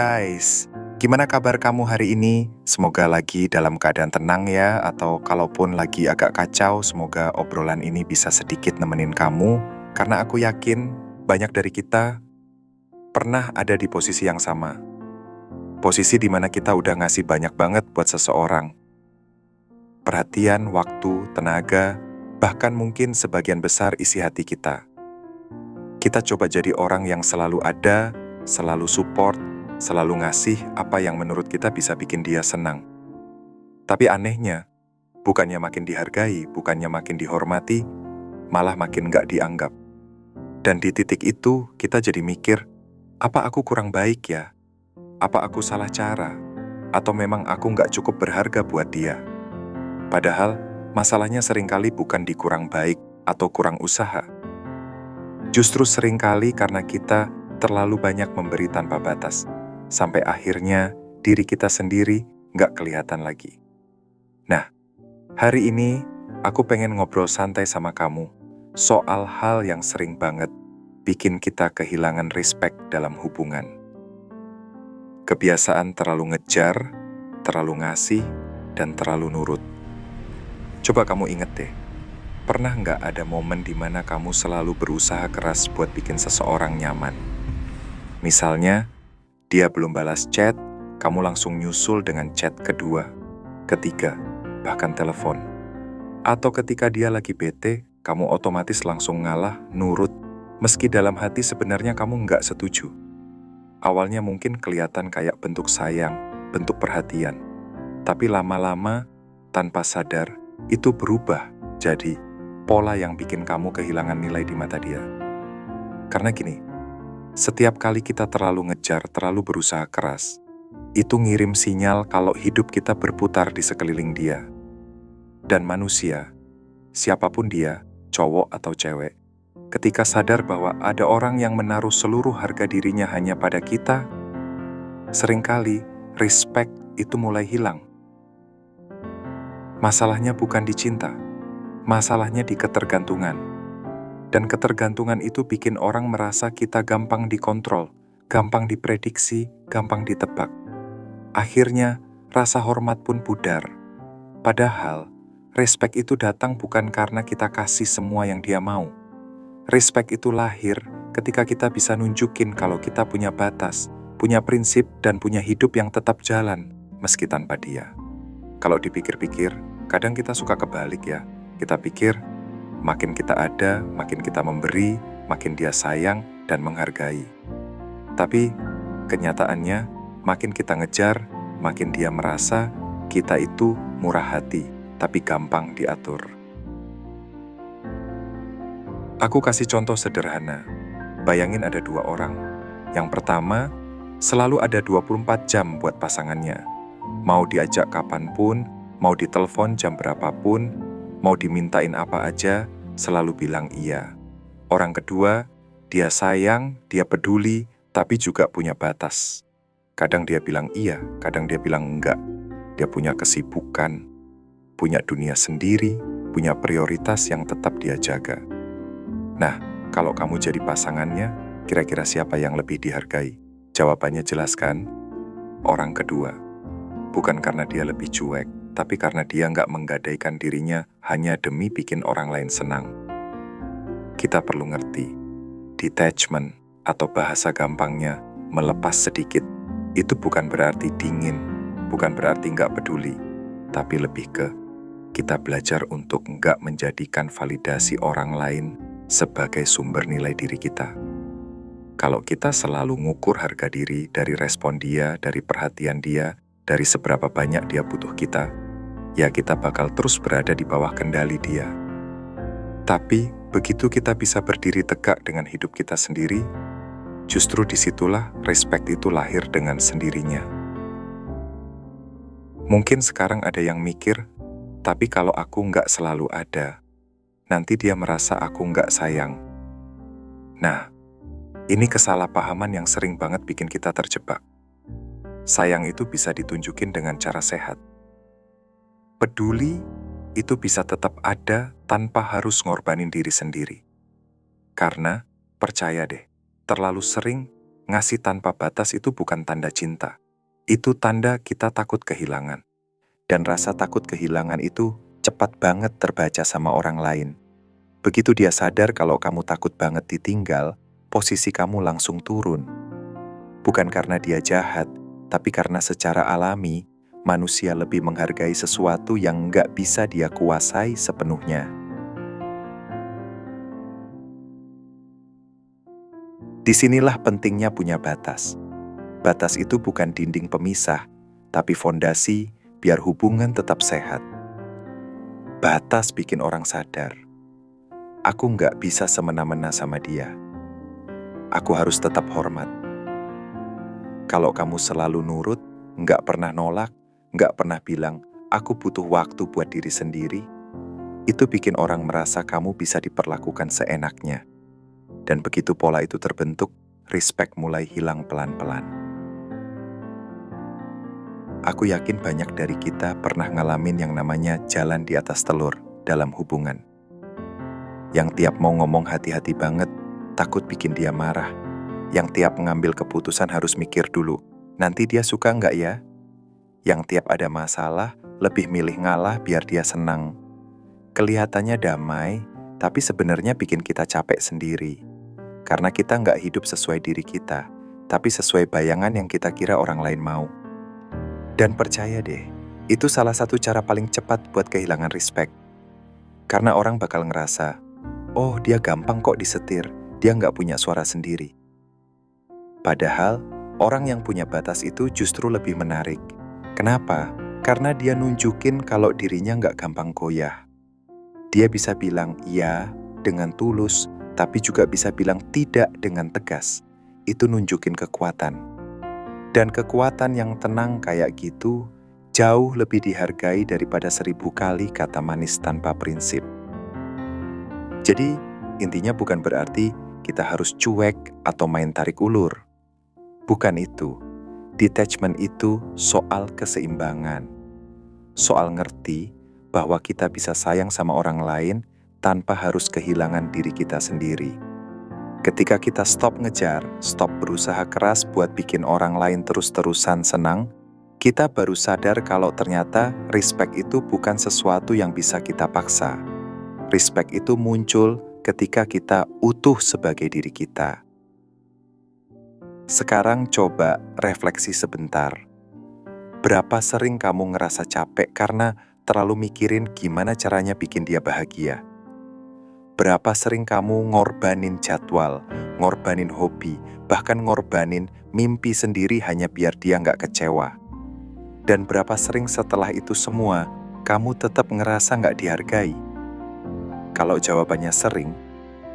Guys, gimana kabar kamu hari ini? Semoga lagi dalam keadaan tenang ya, atau kalaupun lagi agak kacau, semoga obrolan ini bisa sedikit nemenin kamu, karena aku yakin banyak dari kita pernah ada di posisi yang sama. Posisi di mana kita udah ngasih banyak banget buat seseorang. Perhatian, waktu, tenaga, bahkan mungkin sebagian besar isi hati kita. Kita coba jadi orang yang selalu ada, selalu support, selalu ngasih apa yang menurut kita bisa bikin dia senang. Tapi anehnya, bukannya makin dihargai, bukannya makin dihormati, malah makin gak dianggap. Dan di titik itu, kita jadi mikir, apa aku kurang baik ya? Apa aku salah cara? Atau memang aku gak cukup berharga buat dia? Padahal, masalahnya seringkali bukan di kurang baik atau kurang usaha. Justru seringkali karena kita terlalu banyak memberi tanpa batas, sampai akhirnya diri kita sendiri nggak kelihatan lagi. Nah, hari ini aku pengen ngobrol santai sama kamu soal hal yang sering banget bikin kita kehilangan respect dalam hubungan. Kebiasaan terlalu ngejar, terlalu ngasih, dan terlalu nurut. Coba kamu inget deh, pernah nggak ada momen di mana kamu selalu berusaha keras buat bikin seseorang nyaman? Misalnya, dia belum balas chat, kamu langsung nyusul dengan chat kedua, ketiga, bahkan telepon. Atau ketika dia lagi bete, kamu otomatis langsung ngalah, nurut, meski dalam hati sebenarnya kamu nggak setuju. Awalnya mungkin kelihatan kayak bentuk sayang, bentuk perhatian. Tapi lama-lama, tanpa sadar, itu berubah jadi pola yang bikin kamu kehilangan nilai di mata dia. Karena gini, setiap kali kita terlalu ngejar, terlalu berusaha keras, itu ngirim sinyal kalau hidup kita berputar di sekeliling dia. Dan manusia, siapapun dia, cowok atau cewek, ketika sadar bahwa ada orang yang menaruh seluruh harga dirinya hanya pada kita, seringkali respect itu mulai hilang. Masalahnya bukan di cinta, masalahnya di ketergantungan. Dan ketergantungan itu bikin orang merasa kita gampang dikontrol, gampang diprediksi, gampang ditebak. Akhirnya, rasa hormat pun pudar. Padahal, respect itu datang bukan karena kita kasih semua yang dia mau. Respect itu lahir ketika kita bisa nunjukin kalau kita punya batas, punya prinsip, dan punya hidup yang tetap jalan, meski tanpa dia. Kalau dipikir-pikir, kadang kita suka kebalik ya. Kita pikir, makin kita ada, makin kita memberi, makin dia sayang dan menghargai. Tapi, kenyataannya, makin kita ngejar, makin dia merasa kita itu murah hati, tapi gampang diatur. Aku kasih contoh sederhana. Bayangin ada dua orang. Yang pertama, selalu ada 24 jam buat pasangannya. Mau diajak kapanpun, mau ditelepon jam berapapun, mau dimintain apa aja, selalu bilang iya. Orang kedua, dia sayang, dia peduli, tapi juga punya batas. Kadang dia bilang iya, kadang dia bilang enggak. Dia punya kesibukan, punya dunia sendiri, punya prioritas yang tetap dia jaga. Nah, kalau kamu jadi pasangannya, kira-kira siapa yang lebih dihargai? Jawabannya jelas kan? Orang kedua. Bukan karena dia lebih cuek, tapi karena dia nggak menggadaikan dirinya hanya demi bikin orang lain senang. Kita perlu ngerti, detachment atau bahasa gampangnya melepas sedikit, itu bukan berarti dingin, bukan berarti nggak peduli, tapi lebih ke kita belajar untuk nggak menjadikan validasi orang lain sebagai sumber nilai diri kita. Kalau kita selalu ngukur harga diri dari respon dia, dari perhatian dia, dari seberapa banyak dia butuh kita, ya kita bakal terus berada di bawah kendali dia. Tapi, begitu kita bisa berdiri tegak dengan hidup kita sendiri, justru disitulah respect itu lahir dengan sendirinya. Mungkin sekarang ada yang mikir, tapi kalau aku nggak selalu ada, nanti dia merasa aku nggak sayang. Nah, ini kesalahpahaman yang sering banget bikin kita terjebak. Sayang itu bisa ditunjukin dengan cara sehat. Peduli itu bisa tetap ada tanpa harus ngorbanin diri sendiri. Karena, percaya deh, terlalu sering Ngasih tanpa batas itu bukan tanda cinta. Itu tanda kita takut kehilangan. Dan rasa takut kehilangan itu cepat banget terbaca sama orang lain. Begitu dia sadar kalau kamu takut banget ditinggal, posisi kamu langsung turun. Bukan karena dia jahat, tapi karena secara alami, manusia lebih menghargai sesuatu yang nggak bisa dia kuasai sepenuhnya. Disinilah pentingnya punya batas. Batas itu bukan dinding pemisah, tapi fondasi biar hubungan tetap sehat. Batas bikin orang sadar, aku nggak bisa semena-mena sama dia. Aku harus tetap hormat. Kalau kamu selalu nurut, nggak pernah nolak, nggak pernah bilang, aku butuh waktu buat diri sendiri, itu bikin orang merasa kamu bisa diperlakukan seenaknya. Dan begitu pola itu terbentuk, respect mulai hilang pelan-pelan. Aku yakin banyak dari kita pernah ngalamin yang namanya jalan di atas telur dalam hubungan. Yang tiap mau ngomong hati-hati banget, takut bikin dia marah. Yang tiap mengambil keputusan harus mikir dulu, nanti dia suka nggak ya? Yang tiap ada masalah, lebih milih ngalah biar dia senang. Kelihatannya damai, tapi sebenarnya bikin kita capek sendiri. Karena kita nggak hidup sesuai diri kita, tapi sesuai bayangan yang kita kira orang lain mau. Dan percaya deh, itu salah satu cara paling cepat buat kehilangan respect. Karena orang bakal ngerasa, oh dia gampang kok disetir, dia nggak punya suara sendiri. Padahal, orang yang punya batas itu justru lebih menarik. Kenapa? Karena dia nunjukin kalau dirinya nggak gampang goyah. Dia bisa bilang iya dengan tulus, tapi juga bisa bilang tidak dengan tegas. Itu nunjukin kekuatan. Dan kekuatan yang tenang kayak gitu, jauh lebih dihargai daripada 1000 kali kata manis tanpa prinsip. Jadi, intinya bukan berarti kita harus cuek atau main tarik ulur. Bukan itu. Detachment itu soal keseimbangan. Soal ngerti bahwa kita bisa sayang sama orang lain tanpa harus kehilangan diri kita sendiri. Ketika kita stop ngejar, stop berusaha keras buat bikin orang lain terus-terusan senang, kita baru sadar kalau ternyata respect itu bukan sesuatu yang bisa kita paksa. Respect itu muncul ketika kita utuh sebagai diri kita. Sekarang coba refleksi sebentar. Berapa sering kamu ngerasa capek karena terlalu mikirin gimana caranya bikin dia bahagia? Berapa sering kamu ngorbanin jadwal, ngorbanin hobi, bahkan ngorbanin mimpi sendiri hanya biar dia nggak kecewa? Dan berapa sering setelah itu semua, kamu tetap ngerasa nggak dihargai? Kalau jawabannya sering,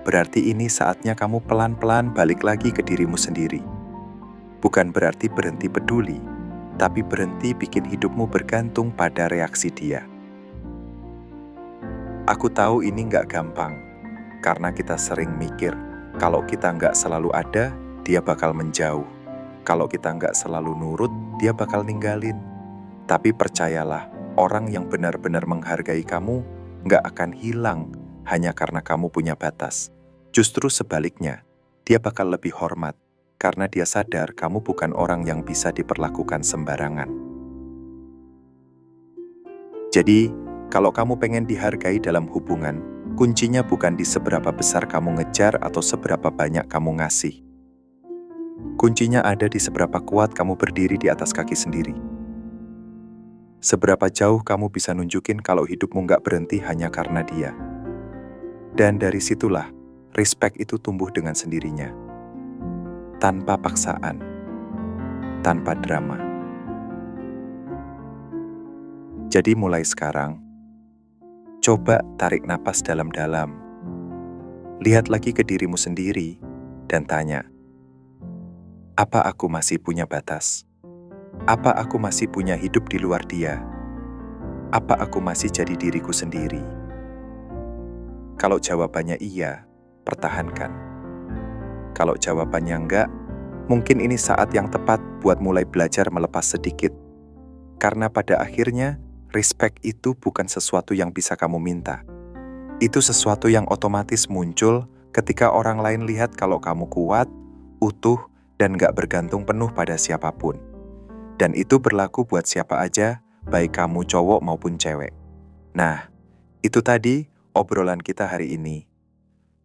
berarti ini saatnya kamu pelan-pelan balik lagi ke dirimu sendiri. Bukan berarti berhenti peduli, tapi berhenti bikin hidupmu bergantung pada reaksi dia. Aku tahu ini nggak gampang, karena kita sering mikir, kalau kita nggak selalu ada, dia bakal menjauh. Kalau kita nggak selalu nurut, dia bakal ninggalin. Tapi percayalah, orang yang benar-benar menghargai kamu nggak akan hilang hanya karena kamu punya batas. Justru sebaliknya, dia bakal lebih hormat, karena dia sadar kamu bukan orang yang bisa diperlakukan sembarangan. Jadi, kalau kamu pengen dihargai dalam hubungan, kuncinya bukan di seberapa besar kamu ngejar atau seberapa banyak kamu ngasih. Kuncinya ada di seberapa kuat kamu berdiri di atas kaki sendiri. Seberapa jauh kamu bisa nunjukin kalau hidupmu nggak berhenti hanya karena dia. Dan dari situlah, respect itu tumbuh dengan sendirinya. Tanpa paksaan, tanpa drama. Jadi mulai sekarang, coba tarik napas dalam-dalam. Lihat lagi ke dirimu sendiri dan tanya, apa aku masih punya batas? Apa aku masih punya hidup di luar dia? Apa aku masih jadi diriku sendiri? Kalau jawabannya iya, pertahankan. Kalau jawabannya enggak, mungkin ini saat yang tepat buat mulai belajar melepas sedikit. Karena pada akhirnya, respect itu bukan sesuatu yang bisa kamu minta. Itu sesuatu yang otomatis muncul ketika orang lain lihat kalau kamu kuat, utuh, dan gak bergantung penuh pada siapapun. Dan itu berlaku buat siapa aja, baik kamu cowok maupun cewek. Nah, itu tadi obrolan kita hari ini.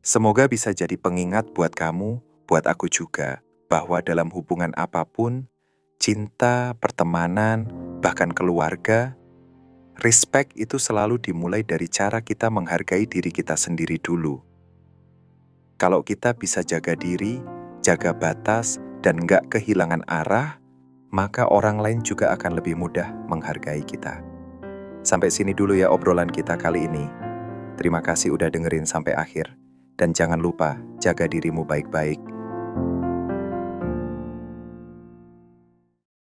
Semoga bisa jadi pengingat buat kamu, buat aku juga, bahwa dalam hubungan apapun, cinta, pertemanan, bahkan keluarga, respect itu selalu dimulai dari cara kita menghargai diri kita sendiri dulu. Kalau kita bisa jaga diri, jaga batas, dan gak kehilangan arah, maka orang lain juga akan lebih mudah menghargai kita. Sampai sini dulu ya obrolan kita kali ini. Terima kasih udah dengerin sampai akhir. Dan jangan lupa jaga dirimu baik-baik